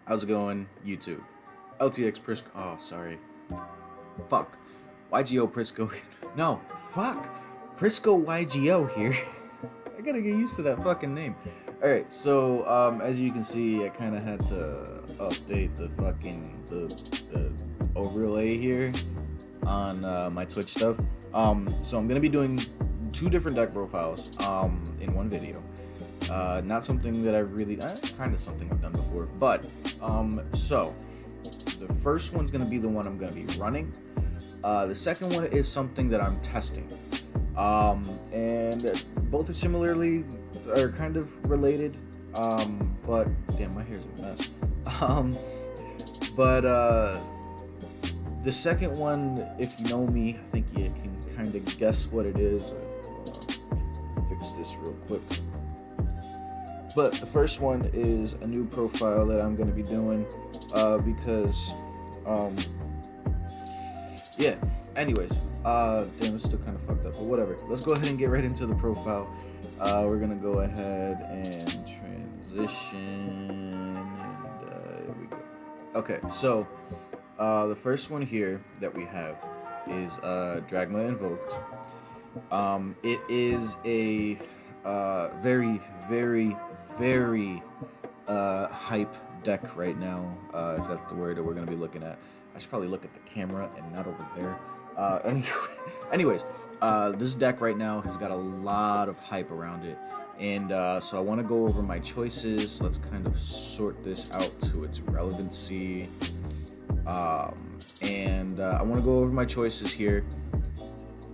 How's it going, YouTube? LtxPrisco. Oh, sorry. Fuck. YGO Prisco. No, fuck. Prisco YGO here. I gotta get used to that fucking name. Alright, so, as you can see, I kind of had to update the overlay here on my Twitch stuff. So I'm gonna be doing 2 different deck profiles in one video. Not something that I've really, kind of something I've done before, but so the first one's gonna be the one I'm gonna be running. The second one is something that I'm testing, and both are kind of related, but damn, my hair's a mess. But the second one, if you know me, I think you can kind of guess what it is. Fix this real quick. But the first one is a new profile that I'm going to be doing, because, yeah, anyways, damn, it's still kind of fucked up, but whatever. Let's go ahead and get right into the profile. We're going to go ahead and transition, and here we go. Okay, so, the first one here that we have is, Dragma invoked. It is a, very, very, very hype deck right now, if that's the word that we're going to be looking at. I should probably look at the camera and not over there. Anyways, this deck right now has got a lot of hype around it, and so I want to go over my choices. Let's kind of sort this out to its relevancy, and I want to go over my choices here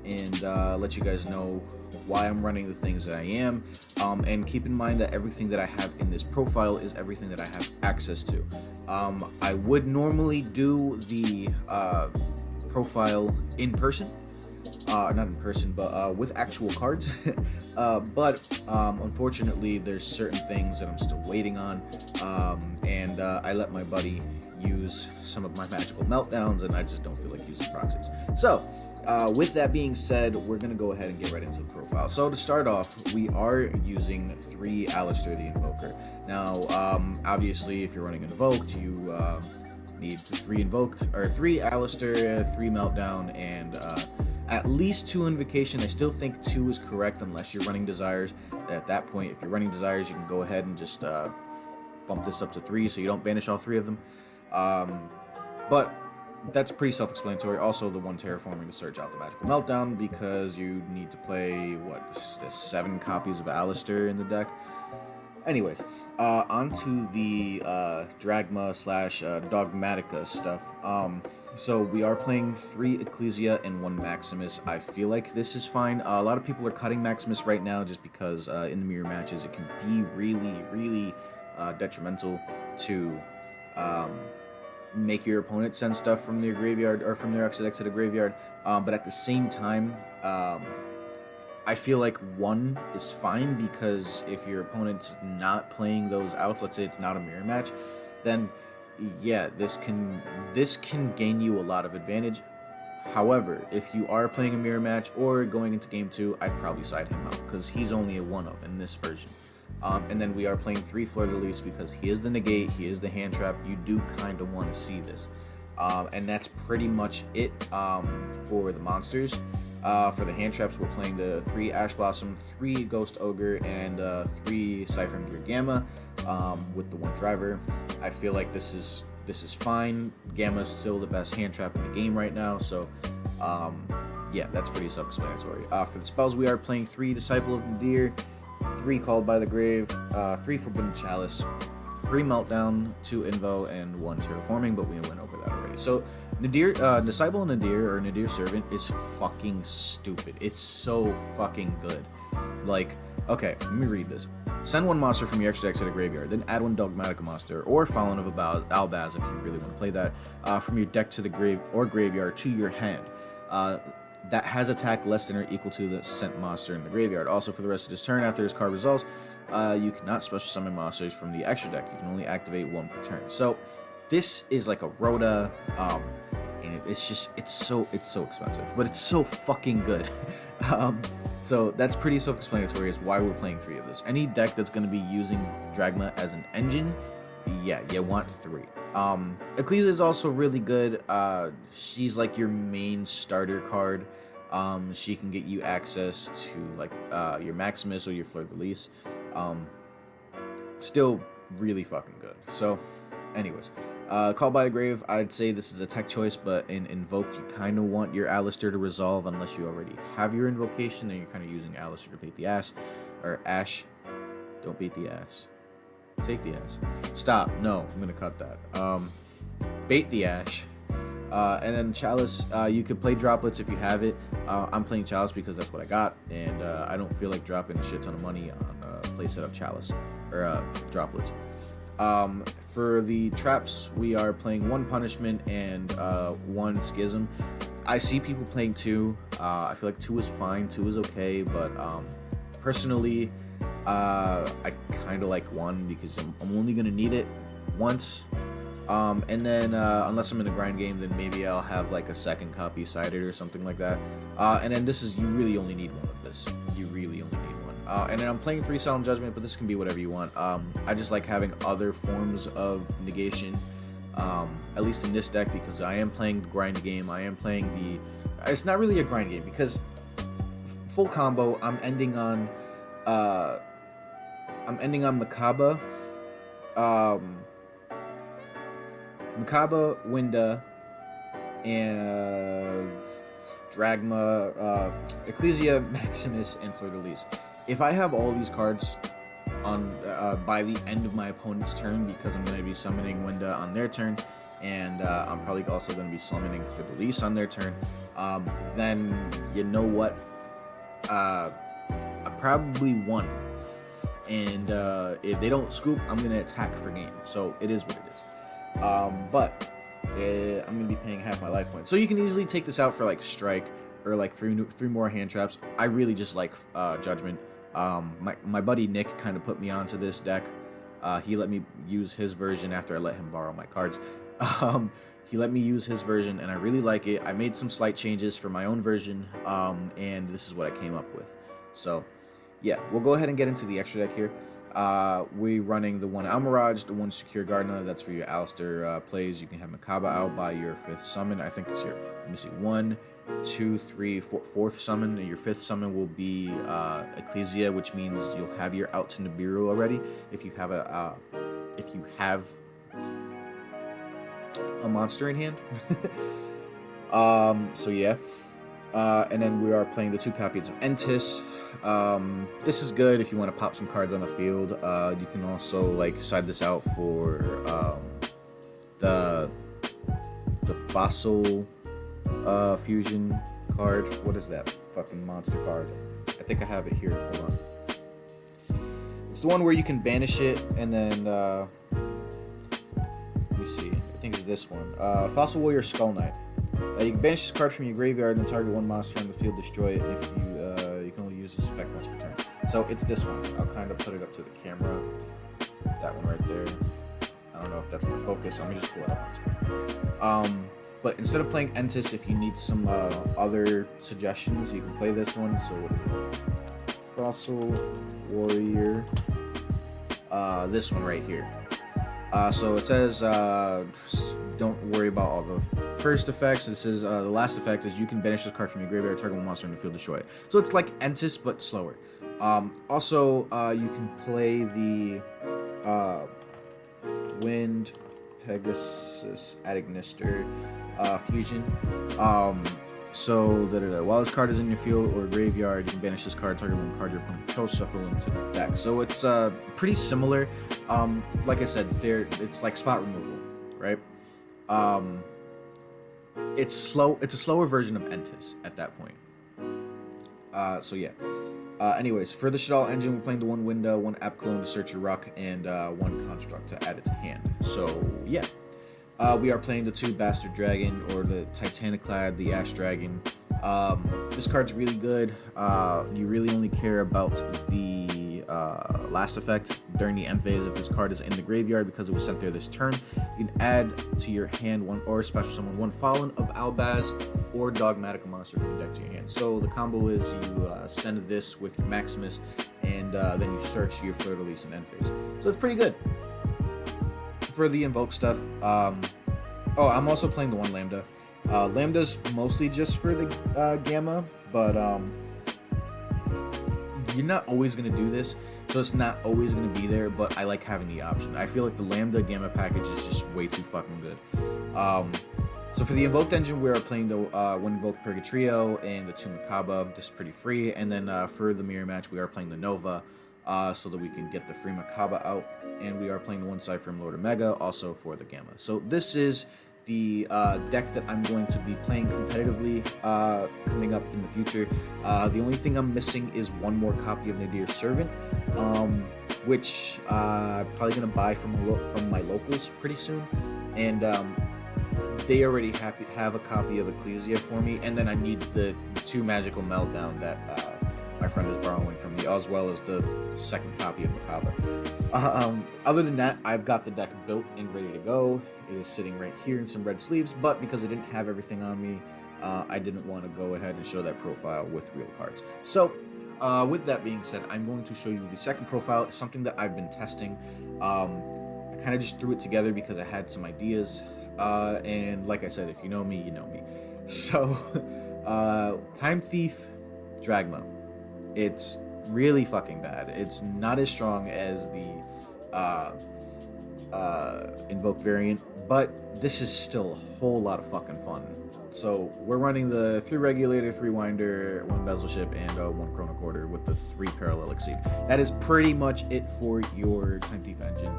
and let you guys know why I'm running the things that I am, and keep in mind that everything that I have in this profile is everything that I have access to. I would normally do the profile in person, not in person, but with actual cards, but unfortunately there's certain things that I'm still waiting on, and I let my buddy use some of my magical meltdowns, and I just don't feel like using proxies. So with that being said, we're going to go ahead and get right into the profile. So to start off, we are using 3 Alistair the Invoker. Now, obviously, if you're running Invoked, you need 3 Invoked, or 3 Alistair, 3 Meltdown, and at least 2 Invocation. I still think 2 is correct unless you're running Desires. At that point, if you're running Desires, you can go ahead and just bump this up to 3 so you don't banish all 3 of them. But that's pretty self-explanatory. Also, the 1 terraforming to search out the magical meltdown, because you need to play what, 7 copies of Alistair in the deck. Anyways, onto the Dragma / Dogmatika stuff. So we are playing 3 Ecclesia and 1 Maximus. I feel like this is fine. A lot of people are cutting Maximus right now just because in the mirror matches it can be really detrimental to make your opponent send stuff from their graveyard or from their extra deck to the graveyard, but at the same time, I feel like 1 is fine, because if your opponent's not playing those outs, let's say it's not a mirror match, then yeah, this can gain you a lot of advantage. However, if you are playing a mirror match or going into game 2, I'd probably side him out, because he's only a 1-of in this version. And then we are playing 3 Fleur-de-Lis because he is the negate, he is the hand trap. You do kind of want to see this. And that's pretty much it for the monsters. For the hand traps, we're playing the 3 Ash Blossom, 3 Ghost Ogre, and 3 Siphon Gear Gamma with the 1 driver. I feel like this is fine. Gamma's still the best hand trap in the game right now, so yeah, that's pretty self-explanatory. For the spells, we are playing 3 Disciple of Nadir, 3 Called by the Grave, 3 Forbidden Chalice, 3 Meltdown, 2 Invo, and 1 Terraforming, but we went over that already. So Nadir, Disciple of Nadir, or Nadir Servant, is fucking stupid. It's so fucking good. Like, okay, let me read this. Send 1 monster from your extra deck to the graveyard, then add 1 Dogmatika monster, or Fallen of Albaz if you really want to play that, from your deck to the graveyard to your hand. That has attack less than or equal to the sent monster in the graveyard. Also, for the rest of this turn, after this card resolves, you cannot special summon monsters from the extra deck. You can only activate 1 per turn. So this is like a Rhoda, and it's so expensive, but it's so fucking good. So that's pretty self-explanatory as why we're playing 3 of this. Any deck that's going to be using Dragma as an engine yeah, you want 3. Ecclesia is also really good. She's like your main starter card. She can get you access to like your Maximus or your Fleur de Lis. Still really fucking good. So, anyways, Call by the Grave, I'd say this is a tech choice, but in Invoked, you kind of want your Alistair to resolve unless you already have your Invocation, and you're kind of using Alistair to beat the ass. Or Ash. Don't beat the ass. Take the ass. Stop. No, I'm gonna cut that. Bait the Ash. And then Chalice, you could play Droplets if you have it. I'm playing Chalice because that's what I got, and I don't feel like dropping a shit ton of money on play set of Chalice or Droplets. For the traps, we are playing 1 Punishment and 1 Schism. I see people playing 2. I feel like 2 is fine, 2 is okay, but personally, I kind of like 1 because I'm only gonna need it once. And then unless I'm in a grind game, then maybe I'll have like a second copy sided or something like that. And then this is, you really only need 1 of this. You really only need 1. And then I'm playing 3 Solemn Judgment, but this can be whatever you want. I just like having other forms of negation, at least in this deck, because I am playing the grind game. I am playing the, it's not really a grind game because full combo, I'm ending on Makaba, Winda, and Dragma, Ecclesia, Maximus, and Fleur de Lis. If I have all these cards on by the end of my opponent's turn, because I'm going to be summoning Winda on their turn, and I'm probably also going to be summoning Fleur de Lis on their turn, then you know what? I probably won. And if they don't scoop, I'm going to attack for game. So it is what it is. But I'm going to be paying half my life points. So you can easily take this out for like Strike or like three more hand traps. I really just like Judgment. My buddy Nick kind of put me onto this deck. He let me use his version after I let him borrow my cards. He let me use his version, and I really like it. I made some slight changes for my own version, and this is what I came up with. So, yeah, we'll go ahead and get into the extra deck here. We're running the 1 Almirage, the 1 Secure Gardener. That's for your Alistair plays. You can have Makaba out by your 5th summon. I think it's your, let me see, 1, 2, 3, 4th summon. And your 5th summon will be Ecclesia, which means you'll have your out to Nibiru already. If you have a monster in hand. So yeah. And then we are playing the 2 copies of Entis. This is good if you want to pop some cards on the field. You can also like side this out for the fossil fusion card. What is that fucking monster card? I think I have it here. Hold on. It's the one where you can banish it and then let me see. I think it's this one. Fossil Warrior Skull Knight. You can banish this card from your graveyard and target 1 monster on the field, destroy it. If you can only use this effect once per turn. So it's this one. I'll kind of put it up to the camera. That one right there. I don't know if that's gonna focus. Let me just pull it up on screen. But instead of playing Entis, if you need some other suggestions, you can play this one. So what is it? Fossil Warrior. This one right here. So it says, don't worry about all the first effects. This is the last effect is you can banish this card from your graveyard, target 1 monster in the field, destroy it. So it's like Entis but slower. Also, you can play the Wind Pegasus Adagnister fusion. So while this card is in your field or graveyard, you can banish this card, target 1 card your opponent controls, shuffle into the deck. So it's pretty similar. Like I said, it's like spot removal, right? It's slow. It's a slower version of Entis at that point. So yeah. Anyways, for the Shadal engine, we're playing the 1 Window, 1 App Clone to search your ruck, and 1 Construct to add it to hand. So yeah. We are playing the 2 Bastard Dragon, or the Titaniclad, the Ash Dragon. This card's really good. You really only care about the last effect during the end phase if this card is in the graveyard because it was sent there this turn. You can add to your hand 1 or special summon 1 Fallen of Albaz or Dogmatika monster from the deck to your hand. So the combo is you send this with your Maximus and then you search your Fleur de Lis in end phase. So it's pretty good. for the invoke stuff, oh, I'm also playing the one Lambda. Lambda's mostly just for the Gamma, but you're not always going to do this, so it's not always going to be there, but I like having the option. I feel like the Lambda Gamma package is just way too fucking good. So for the invoked engine, we are playing the one invoked Purgatrio and the two Makaba. This is pretty free. And then for the mirror match, we are playing the Nova, so that we can get the free Makaba out. And we are playing the one side from Lord Omega, also for the Gamma. So this is the deck that I'm going to be playing competitively coming up in the future. The only thing I'm missing is one more copy of Nadir's Servant, which I'm probably going to buy from my locals pretty soon. And they already have a copy of Ecclesia for me, and then I need the two Magical Meltdown that my friend is borrowing from me, as well as the second copy of Makaba. Other than that, I've got the deck built and ready to go. It is sitting right here in some red sleeves, but because I didn't have everything on me, I didn't want to go ahead and show that profile with real cards. So, with that being said, I'm going to show you the second profile, something that I've been testing. I kind of just threw it together because I had some ideas. And like I said, if you know me, you know me. So, Time Thief Dragma. It's really fucking bad. It's not as strong as the Invoked variant, but this is still a whole lot of fucking fun. So we're running the 3 regulator, 3 winder, 1 bezel ship, and 1 chrono quarter with the 3 parallel exceed. That is pretty much it for your Time Thief engine.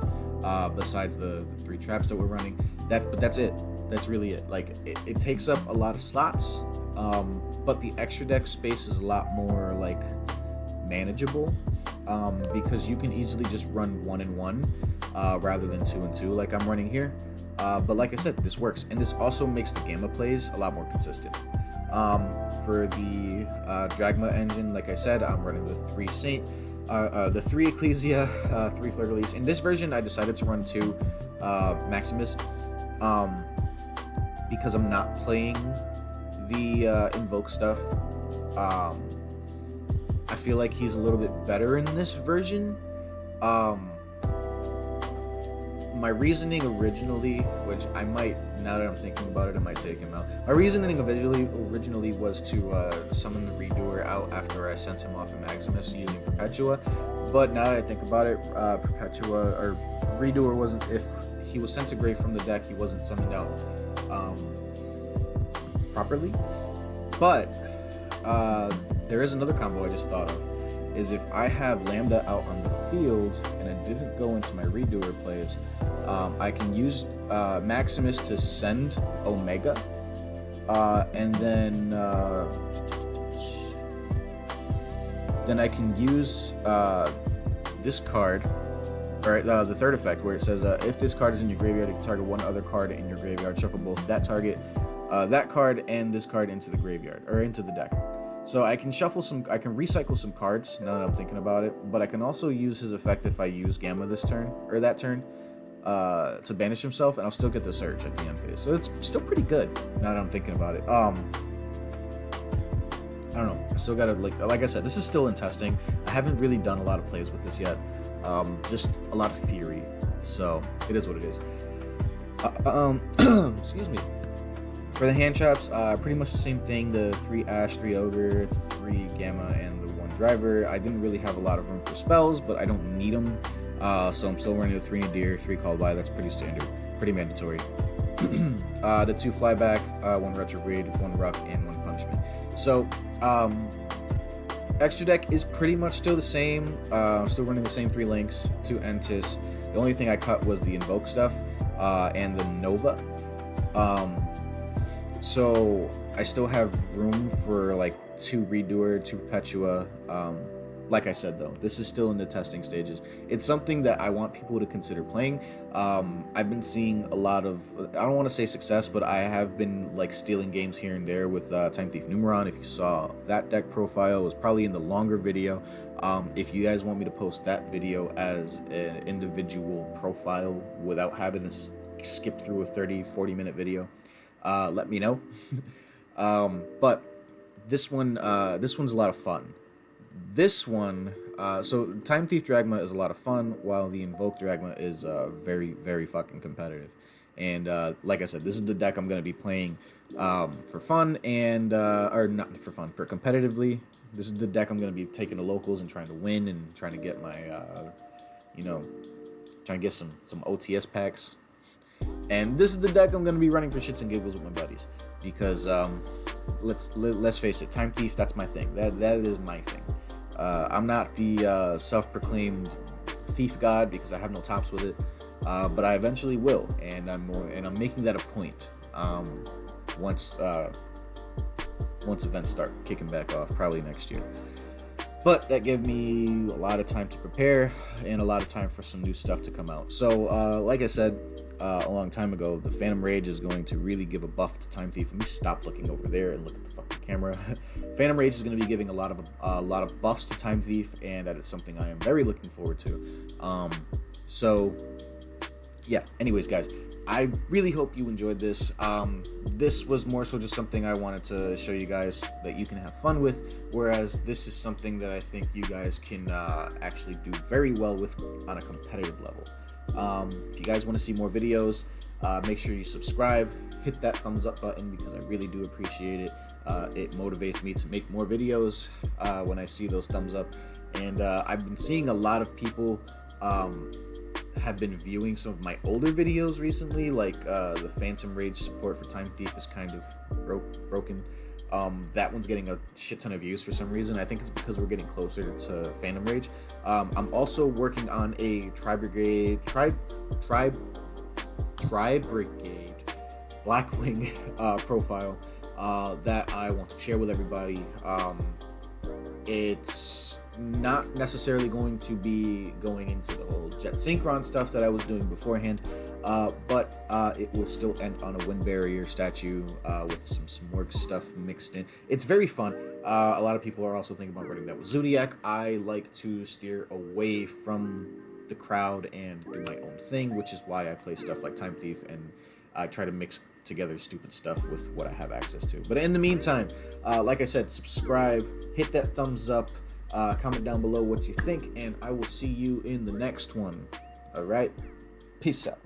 Besides the 3 traps that we're running, but that's it. That's really it. Like it takes up a lot of slots, but the extra deck space is a lot more like manageable, because you can easily just run 1 and 1 rather than 2 and 2 like I'm running here. But like I said, this works, and this also makes the Gamma plays a lot more consistent. For the Dragma engine, like I said, I'm running the 3 Saint, the 3 Ecclesia, 3 Fleur-de-Lis. In this version, I decided to run 2 Maximus, because I'm not playing the Invoke stuff. I feel like he's a little bit better in this version. My reasoning originally, which I might, now that I'm thinking about it, I might take him out. My reasoning originally was to summon the Redoer out after I sent him off of Maximus using Perpetua. But now that I think about it, Perpetua, or Redoer wasn't, if he was sent to grave from the deck, he wasn't summoned out properly. But there is another combo I just thought of, is if I have Lambda out on the field and I didn't go into my Redoer plays, I can use Maximus to send Omega, and then I can use this card, or the third effect, where it says if this card is in your graveyard, you can target one other card in your graveyard, shuffle both that target, that card and this card into the graveyard, or into the deck. So I can I can recycle some cards now that I'm thinking about it, but I can also use his effect if I use Gamma this turn, or that turn, to banish himself, and I'll still get the Surge at the end phase. So it's still pretty good now that I'm thinking about it. I don't know, I still gotta, like I said, this is still in testing. I haven't really done a lot of plays with this yet, just a lot of theory, so it is what it is. Excuse me. For the hand traps, pretty much the same thing, the 3 Ash, 3 Ogre, 3 Gamma, and the 1 Driver. I didn't really have a lot of room for spells, but I don't need them, so I'm still running the 3 Nadir, 3 Called By. That's pretty standard, pretty mandatory. The 2 Flyback, 1 Retrograde, 1 Ruck, and 1 Punishment. So, extra deck is pretty much still the same. I'm still running the same 3 links, 2 Entis. The only thing I cut was the Invoke stuff, and the Nova. So I still have room for like 2 Redoer, 2 Perpetua. Like I said, though, this is still in the testing stages. It's something that I want people to consider playing. I've been seeing a lot of, I don't want to say success, but I have been like stealing games here and there with Time Thief Numeron. If you saw that deck profile, it was probably in the longer video. If you guys want me to post that video as an individual profile without having to skip through a 30-40 minute video, let me know. But this one's a lot of fun. This one, So Time Thief Dragma is a lot of fun, while the invoked Dragma is very, very fucking competitive. And like I said, this is the deck I'm going to be playing for fun and or not for fun, for competitively. This is the deck I'm going to be taking to locals and trying to win and trying to get my, trying to get some OTS packs. And this is the deck I'm going to be running for shits and giggles with my buddies, because let's face it, Time Thief, that's my thing. That is my thing. I'm not the self-proclaimed thief god because I have no tops with it, but I eventually will, and I'm making that a point. Once events start kicking back off, probably next year. But that gave me a lot of time to prepare and a lot of time for some new stuff to come out. So, like I said a long time ago, the Phantom Rage is going to really give a buff to Time Thief. Let me stop looking over there and look at the fucking camera. Phantom Rage is going to be giving a lot of buffs to Time Thief, and that is something I am very looking forward to. So, yeah. Anyways, guys, I really hope you enjoyed this. This was more so just something I wanted to show you guys that you can have fun with, whereas this is something that I think you guys can actually do very well with on a competitive level. If you guys want to see more videos, make sure you subscribe, hit that thumbs up button, because I really do appreciate it. It motivates me to make more videos when I see those thumbs up. And I've been seeing a lot of people have been viewing some of my older videos recently, like the Phantom Rage support for Time Thief is kind of broken. That one's getting a shit ton of views for some reason. I think it's because we're getting closer to Phantom Rage. I'm also working on a Tri Brigade Blackwing profile that I want to share with everybody. It's not necessarily going to be going into the whole Jet Synchron stuff that I was doing beforehand, but it will still end on a Wind Barrier statue with some Smorg stuff mixed in. It's very fun. A lot of people are also thinking about running that with Zodiac. I like to steer away from the crowd and do my own thing, which is why I play stuff like Time Thief, and I try to mix together stupid stuff with what I have access to. But in the meantime, like I said, subscribe, hit that thumbs up, comment down below what you think, and I will see you in the next one. All right, peace out.